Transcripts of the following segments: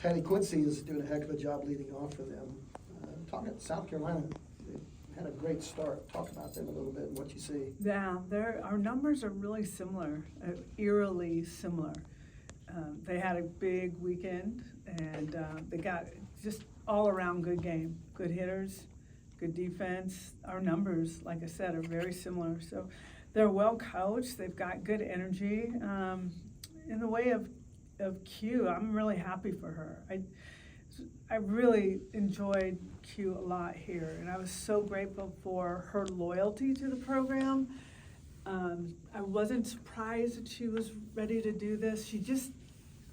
Patty Quincy is doing a heck of a job leading off for them. Talking about South Carolina, they had a great start. Talk about them a little bit and what you see. Yeah, our numbers are really similar, eerily similar. They had a big weekend, and they got just all around good game, good hitters, good defense. Our numbers, like I said, are very similar. So they're well coached. They've got good energy. In the way of Q, I'm really happy for her. I really enjoyed Q a lot here, and I was so grateful for her loyalty to the program. I wasn't surprised that she was ready to do this. She just,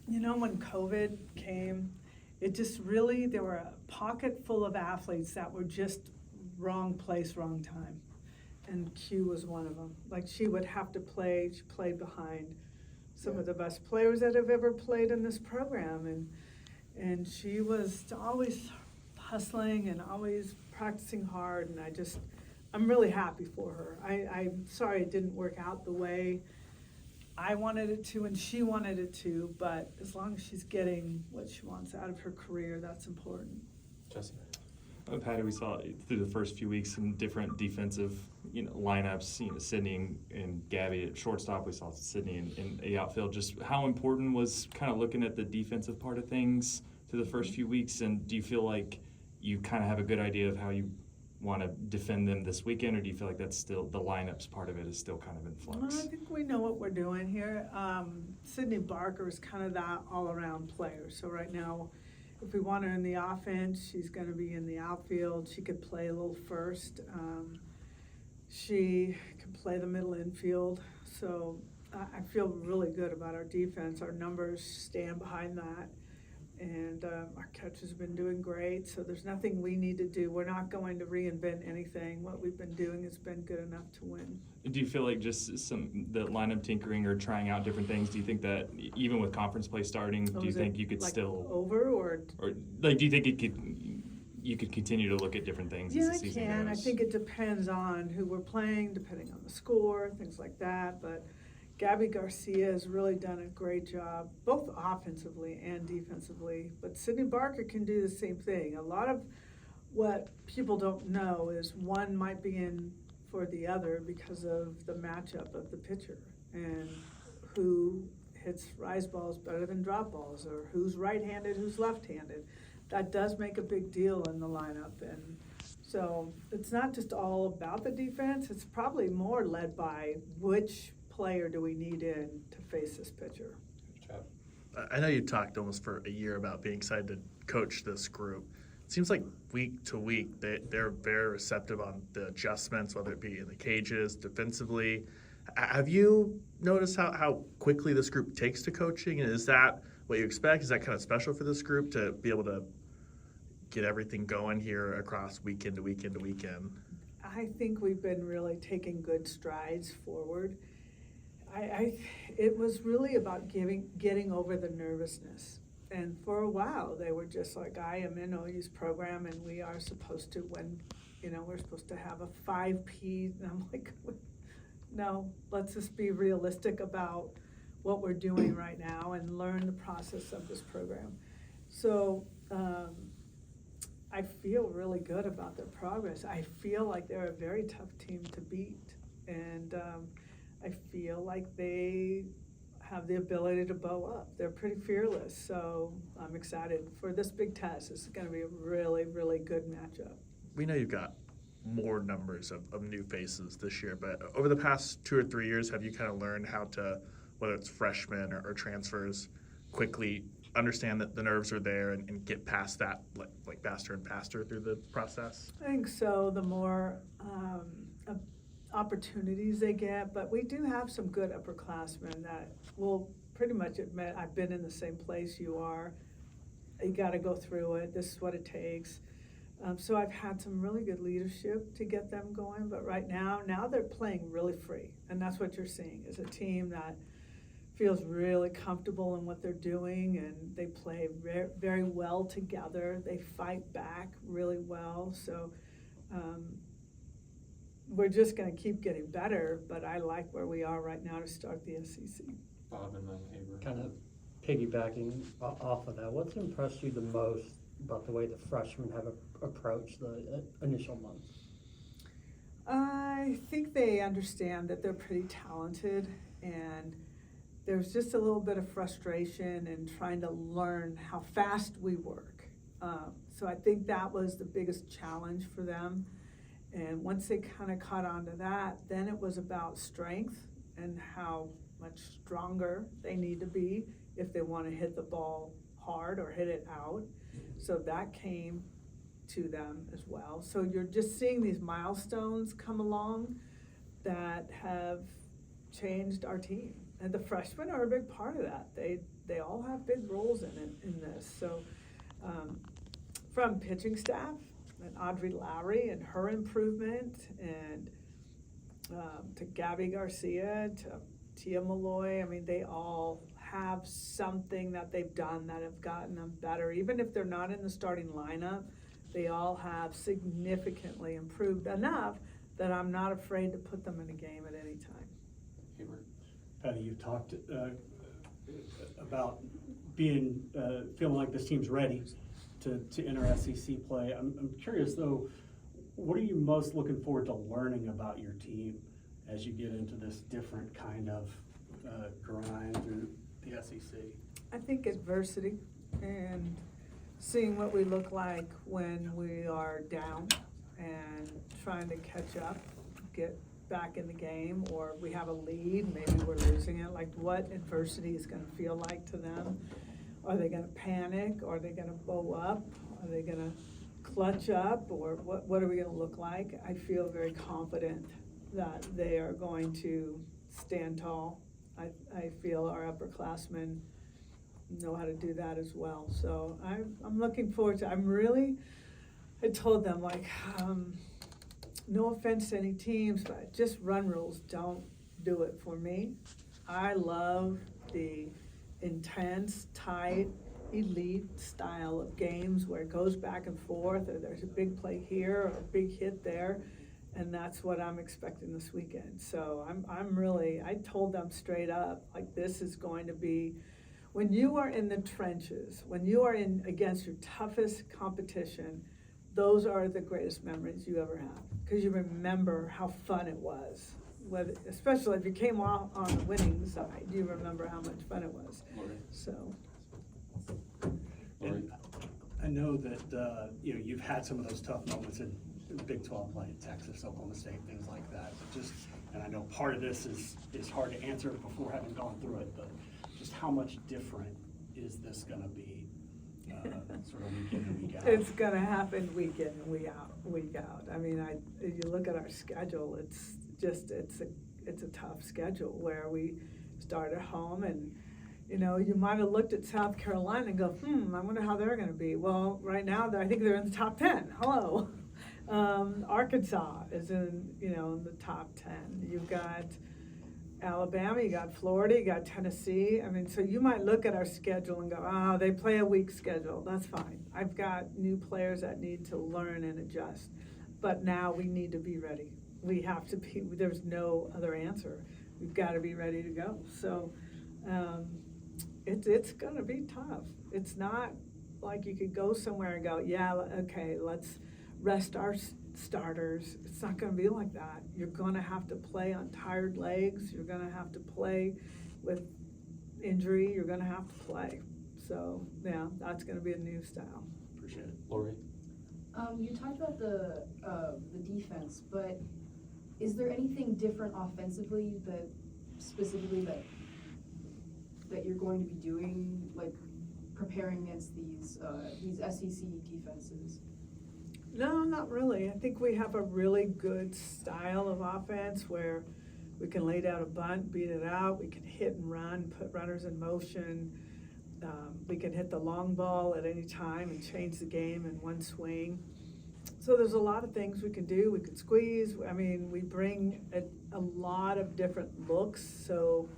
when COVID came, it just really, there were a pocket full of athletes that were just wrong place, wrong time. And Q was one of them. Like, she would have to play, she played behind some of the best players that have ever played in this program. And she was always hustling and always practicing hard, and I'm really happy for her. I'm sorry it didn't work out the way I wanted it to and she wanted it to, but as long as she's getting what she wants out of her career, that's important. Jesse? Patty, we saw through the first few weeks some different defensive, lineups. Sydney and Gabby at shortstop. We saw Sydney in the outfield. Just how important was kind of looking at the defensive part of things through the first few weeks? And do you feel like you kind of have a good idea of how you want to defend them this weekend, or do you feel like that's still the lineups part of it is still kind of in flux? I think we know what we're doing here. Sydney Barker is kind of that all-around player. So right now, if we want her in the offense, she's going to be in the outfield. She could play a little first. She can play the middle infield. So I feel really good about our defense. Our numbers stand behind that. And our catch has been doing great, so there's nothing we need to do. We're not going to reinvent anything. What we've been doing has been good enough to win. Do you feel like just the lineup tinkering or trying out different things, do you think that even with conference play starting, do you think you could still over or like, do you think you could continue to look at different things as the season goes? I can. I think it depends on who we're playing, depending on the score, things like that. But Gabby Garcia has really done a great job, both offensively and defensively. But Sydney Barker can do the same thing. A lot of what people don't know is one might be in for the other because of the matchup of the pitcher and who hits rise balls better than drop balls, or who's right-handed, who's left-handed. That does make a big deal in the lineup. And so it's not just all about the defense. It's probably more led by which player do we need in to face this pitcher. I know you talked almost for a year about being excited to coach this group. It seems like week to week they're very receptive on the adjustments, whether it be in the cages, defensively. Have you noticed how quickly this group takes to coaching? And is that what you expect? Is that kind of special for this group to be able to get everything going here across weekend to weekend to weekend? I think we've been really taking good strides forward. It was really about getting over the nervousness. And for a while, they were just like, I am in OU's program, and we are supposed to win. We're supposed to have a 5P. And I'm like, no, let's just be realistic about what we're doing right now and learn the process of this program. So I feel really good about their progress. I feel like they're a very tough team to beat. And I feel like they have the ability to bow up. They're pretty fearless, so I'm excited for this big test. This is going to be a really, really good matchup. We know you've got more numbers of new faces this year, but over the past 2 or 3 years, have you kind of learned how to, whether it's freshmen or transfers, quickly understand that the nerves are there and get past that like faster and faster through the process? I think so. The more opportunities they get, but we do have some good upperclassmen that will pretty much admit, I've been in the same place you are. You got to go through it. This is what it takes. So I've had some really good leadership to get them going, but right now they're playing really free, and that's what you're seeing is a team that feels really comfortable in what they're doing, and they play very, very well together. They fight back really well. So we're just going to keep getting better, but I like where we are right now to start the SEC. Bob and then Avery. Kind of piggybacking off of that, what's impressed you the most about the way the freshmen have approached the initial months? I think they understand that they're pretty talented, and there's just a little bit of frustration in trying to learn how fast we work. So I think that was the biggest challenge for them. And once they kind of caught on to that, then it was about strength and how much stronger they need to be if they want to hit the ball hard or hit it out. So that came to them as well. So you're just seeing these milestones come along that have changed our team. And the freshmen are a big part of that. They all have big roles in this. So from pitching staff, and Audrey Lowry and her improvement, and to Gabby Garcia, to Tia Malloy, I mean, they all have something that they've done that have gotten them better. Even if they're not in the starting lineup, they all have significantly improved enough that I'm not afraid to put them in a game at any time. Patty, you've talked about being feeling like this team's ready to enter SEC play. I'm curious though, what are you most looking forward to learning about your team as you get into this different kind of grind through the SEC? I think adversity and seeing what we look like when we are down and trying to catch up, get back in the game, or we have a lead, maybe we're losing it, like what adversity is gonna feel like to them. Are they gonna panic? Are they gonna bow up? Are they gonna clutch up? Or what are we gonna look like? I feel very confident that they are going to stand tall. I feel our upperclassmen know how to do that as well. So I'm looking forward to, I told them, like, no offense to any teams, but just run rules don't do it for me. I love the intense, tight, elite style of games where it goes back and forth, or there's a big play here or a big hit there, and that's what I'm expecting this weekend. So I told them straight up, like, this is going to be, when you are in the trenches, when you are in against your toughest competition, those are the greatest memories you ever have, because you remember how fun it was. Especially if you came off on the winning side, you remember how much fun it was. So. And I know that you've had some of those tough moments in Big 12 play, Texas, Oklahoma State, things like that. But and I know part of this is hard to answer before having gone through it, but just how much different is this going to be, sort of week in and week out? It's going to happen week in and week out. I mean, if you look at our schedule, it's a tough schedule where we start at home, and you might have looked at South Carolina and go, I wonder how they're going to be. Well, right now I think they're in the top 10. Hello. Arkansas is in the top 10. You've got Alabama, you got Florida, you got Tennessee. I mean, so you might look at our schedule and go, they play a weak schedule. That's fine. I've got new players that need to learn and adjust. But now we need to be ready. We have to be, there's no other answer. We've got to be ready to go. So it's going to be tough. It's not like you could go somewhere and go, yeah, okay, let's rest our starters. It's not going to be like that. You're going to have to play on tired legs. You're going to have to play with injury. You're going to have to play. So, yeah, that's going to be a new style. Appreciate it. Lori? You talked about the defense, but is there anything different offensively that specifically that you're going to be doing, like preparing against these SEC defenses? No, not really. I think we have a really good style of offense where we can lay down a bunt, beat it out, we can hit and run, put runners in motion. We can hit the long ball at any time and change the game in one swing. So there's a lot of things we can do. We can squeeze. I mean, we bring a lot of different looks. So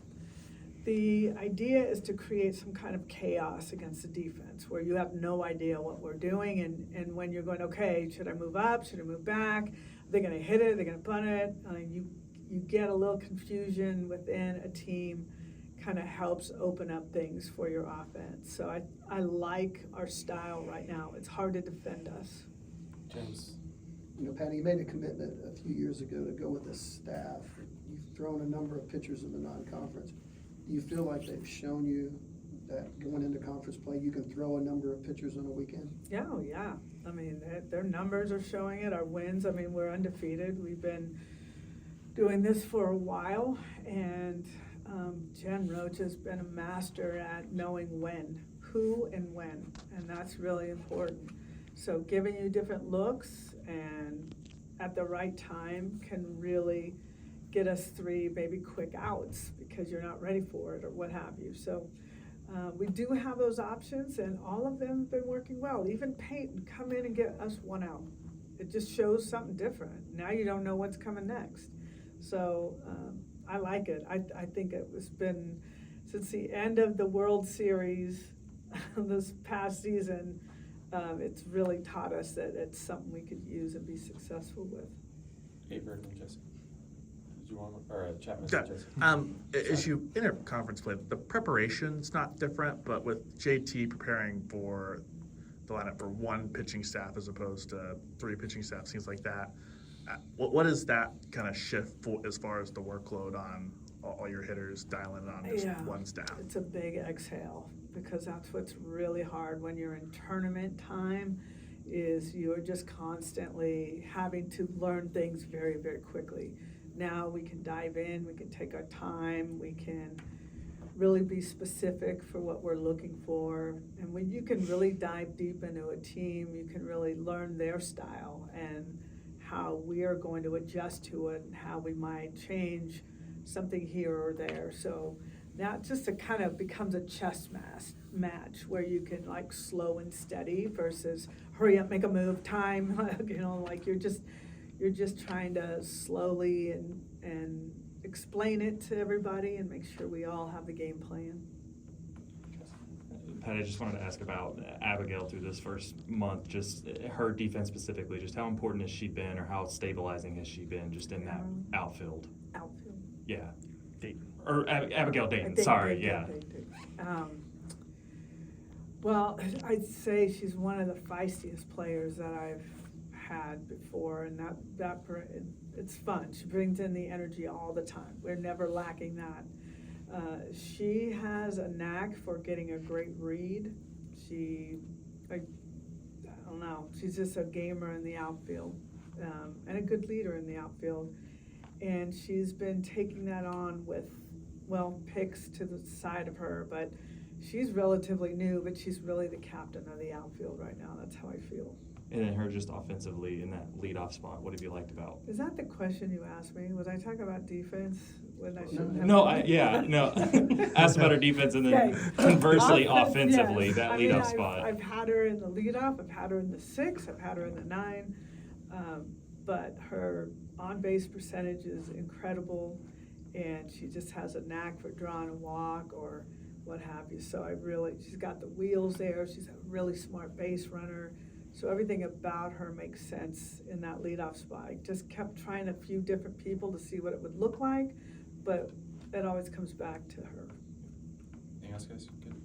the idea is to create some kind of chaos against the defense where you have no idea what we're doing. And when you're going, okay, should I move up? Should I move back? Are they going to hit it? Are they going to bunt it? You get a little confusion within a team kind of helps open up things for your offense. So I like our style right now. It's hard to defend us. James. You know, Patty, you made a commitment a few years ago to go with the staff. You've thrown a number of pitchers in the non-conference. Do you feel like they've shown you that going into conference play, you can throw a number of pitchers on a weekend? Yeah, oh, yeah. I mean, their numbers are showing it, our wins. I mean, we're undefeated. We've been doing this for a while, and Jen Roach has been a master at knowing when, who and when, and that's really important. So giving you different looks and at the right time can really get us 3 maybe quick outs because you're not ready for it or what have you. So we do have those options, and all of them have been working well. Even Peyton come in and get us 1 out. It just shows something different. Now you don't know what's coming next. So I like it. I think it has been, since the end of the World Series this past season, it's really taught us that it's something we could use and be successful with. Hey, Bird and Jesse. Did you want, or Chapman Yeah. and Jesse? As you enter conference play, the preparation's not different, but with JT preparing for the lineup for 1 pitching staff as opposed to 3 pitching staff, things like that. What is that kind of shift for as far as the workload on all your hitters dialing on just Yeah, 1 staff? It's a big exhale, because that's what's really hard when you're in tournament time, is you're just constantly having to learn things very, very quickly. Now we can dive in, we can take our time, we can really be specific for what we're looking for. And when you can really dive deep into a team, you can really learn their style and how we are going to adjust to it and how we might change something here or there. So now it just kind of becomes a chess match where you can like slow and steady versus hurry up, make a move, time, you know, like you're just trying to slowly and explain it to everybody and make sure we all have the game plan. Pat, I just wanted to ask about Abigail through this first month, just her defense specifically, just how important has she been, or how stabilizing has she been just in that outfield? Outfield. Yeah. Dayton. Or Abigail Dayton, Dayton, sorry, Dayton, yeah. Dayton. Well, I'd say she's one of the feistiest players that I've had before, and it's fun. She brings in the energy all the time. We're never lacking that. She has a knack for getting a great read. I don't know, she's just a gamer in the outfield, and a good leader in the outfield. And she's been taking that on with, well, picks to the side of her, but she's relatively new, but she's really the captain of the outfield right now. That's how I feel. And then her just offensively in that leadoff spot, what have you liked about? Is that the question you asked me? Was I talking about defense when I shouldn't have? No, asked about her defense, and then Okay. conversely, Offense, offensively, yes. that I mean, leadoff spot. I've had her in the leadoff, I've had her in the 6, I've had her in the 9, but her on-base percentage is incredible, and she just has a knack for drawing a walk or what have you. So she's got the wheels there, she's a really smart base runner. So everything about her makes sense in that leadoff spot. I just kept trying a few different people to see what it would look like, but it always comes back to her. Anything else, guys? Good.